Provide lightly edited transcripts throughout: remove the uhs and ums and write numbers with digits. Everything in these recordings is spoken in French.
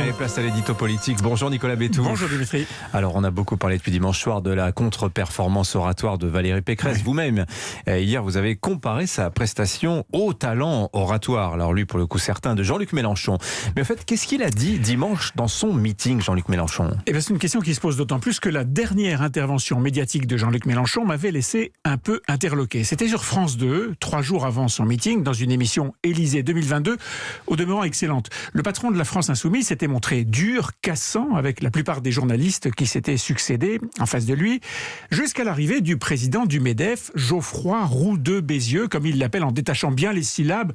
Allez, place à l'édito politique. Bonjour Nicolas Bétou. Bonjour Dimitri. Alors, on a beaucoup parlé depuis dimanche soir de la contre-performance oratoire de Valérie Pécresse. Oui. Vous-même, hier, vous avez comparé sa prestation au talent oratoire. Alors lui, pour le coup, certain, de Jean-Luc Mélenchon. Mais en fait, qu'est-ce qu'il a dit dimanche dans son meeting, Jean-Luc Mélenchon ? Eh bien, c'est une question qui se pose d'autant plus que la dernière intervention médiatique de Jean-Luc Mélenchon m'avait laissé un peu interloqué. C'était sur France 2, 3 jours avant son meeting, dans une émission Élysée 2022, au demeurant excellente. Le patron de la France Insoumise s'était montré dur, cassant avec la plupart des journalistes qui s'étaient succédés en face de lui, jusqu'à l'arrivée du président du MEDEF, Geoffroy Roux de Bézieux, comme il l'appelle en détachant bien les syllabes,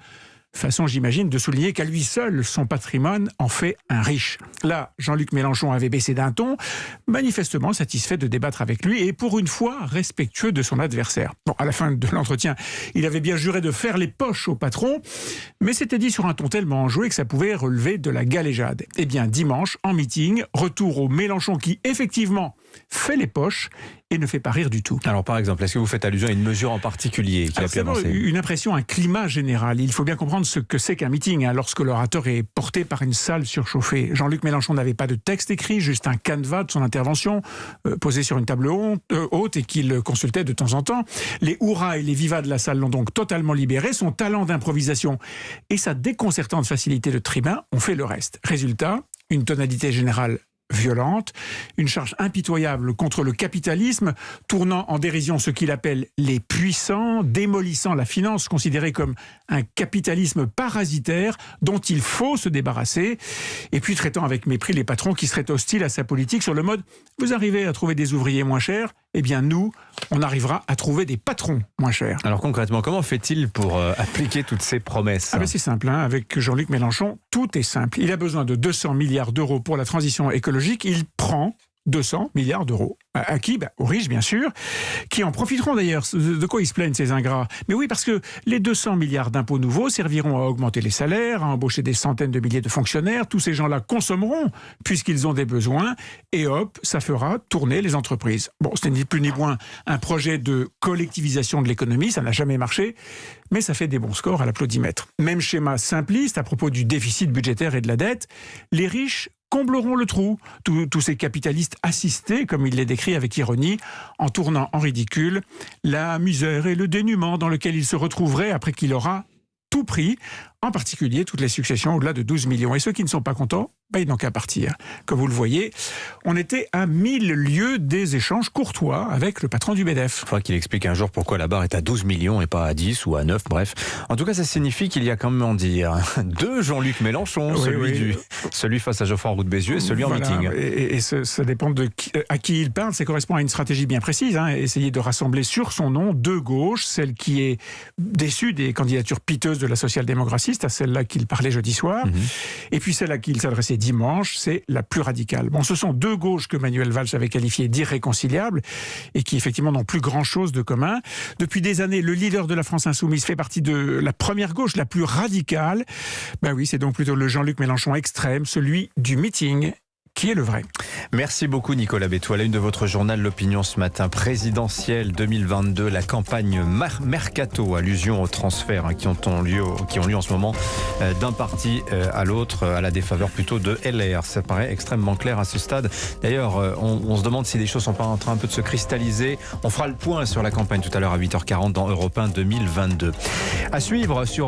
façon, j'imagine, de souligner qu'à lui seul, son patrimoine en fait un riche. Là, Jean-Luc Mélenchon avait baissé d'un ton, manifestement satisfait de débattre avec lui et pour une fois respectueux de son adversaire. Bon, à la fin de l'entretien, il avait bien juré de faire les poches au patron, mais c'était dit sur un ton tellement enjoué que ça pouvait relever de la galéjade. Eh bien, dimanche, en meeting, retour au Mélenchon qui, effectivement, fait les poches et ne fait pas rire du tout. Alors par exemple, est-ce que vous faites allusion à une mesure en particulier qui a pu avancer ? Une impression, un climat général. Il faut bien comprendre ce que c'est qu'un meeting lorsque l'orateur est porté par une salle surchauffée. Jean-Luc Mélenchon n'avait pas de texte écrit, juste un canevas de son intervention posé sur une table haute et qu'il consultait de temps en temps. Les hurrahs et les vivas de la salle l'ont donc totalement libéré. Son talent d'improvisation et sa déconcertante facilité de tribun ont fait le reste. Résultat, une tonalité générale violente, une charge impitoyable contre le capitalisme, tournant en dérision ce qu'il appelle les puissants, démolissant la finance considérée comme un capitalisme parasitaire dont il faut se débarrasser, et puis traitant avec mépris les patrons qui seraient hostiles à sa politique sur le mode « vous arrivez à trouver des ouvriers moins chers, eh bien nous, on arrivera à trouver des patrons moins chers ». Alors concrètement, comment fait-il pour appliquer toutes ces promesses ? C'est simple, avec Jean-Luc Mélenchon, tout est simple. Il a besoin de 200 milliards d'euros pour la transition écologique. Il prend 200 milliards d'euros. À qui ? Aux riches, bien sûr, qui en profiteront d'ailleurs. De quoi ils se plaignent, ces ingrats ? Mais oui, parce que les 200 milliards d'impôts nouveaux serviront à augmenter les salaires, à embaucher des centaines de milliers de fonctionnaires. Tous ces gens-là consommeront, puisqu'ils ont des besoins, et hop, ça fera tourner les entreprises. Bon, ce n'est ni plus ni moins un projet de collectivisation de l'économie, ça n'a jamais marché, mais ça fait des bons scores à l'applaudimètre. Même schéma simpliste à propos du déficit budgétaire et de la dette, les riches combleront le trou, tous ces capitalistes assistés, comme il les décrit avec ironie, en tournant en ridicule la misère et le dénuement dans lequel il se retrouverait après qu'il aura tout pris, en particulier toutes les successions au-delà de 12 millions. Et ceux qui ne sont pas contents, ils n'ont qu'à partir. Comme vous le voyez, on était à 1000 lieues des échanges courtois avec le patron du MEDEF. Il faudra qu'il explique un jour pourquoi la barre est à 12 millions et pas à 10 ou à 9, bref. En tout cas, ça signifie qu'il y a, comment dire, deux Jean-Luc Mélenchon, celui face à Geoffroy Roux de Bézieux et celui en meeting. Et ça dépend à qui il parle, ça correspond à une stratégie bien précise. Essayer de rassembler sur son nom deux gauches, celle qui est déçue des candidatures piteuses de la social-démocratiste, à celle-là qu'il parlait jeudi soir, et puis celle à qui il s'adressait dimanche, c'est la plus radicale. Bon, ce sont deux gauches que Manuel Valls avait qualifiées d'irréconciliables et qui effectivement n'ont plus grand-chose de commun. Depuis des années, le leader de la France Insoumise fait partie de la première gauche, la plus radicale. Oui, c'est donc plutôt le Jean-Luc Mélenchon extrême, celui du meeting, qui est le vrai. Merci beaucoup Nicolas Bétou. À la une de votre journal L'Opinion ce matin, présidentielle 2022, la campagne Mercato, allusion aux transferts qui ont lieu en ce moment d'un parti à l'autre, à la défaveur plutôt de LR. Ça paraît extrêmement clair à ce stade. D'ailleurs, on se demande si les choses sont pas en train un peu de se cristalliser. On fera le point sur la campagne tout à l'heure à 8h40 dans Europe 1 2022. À suivre sur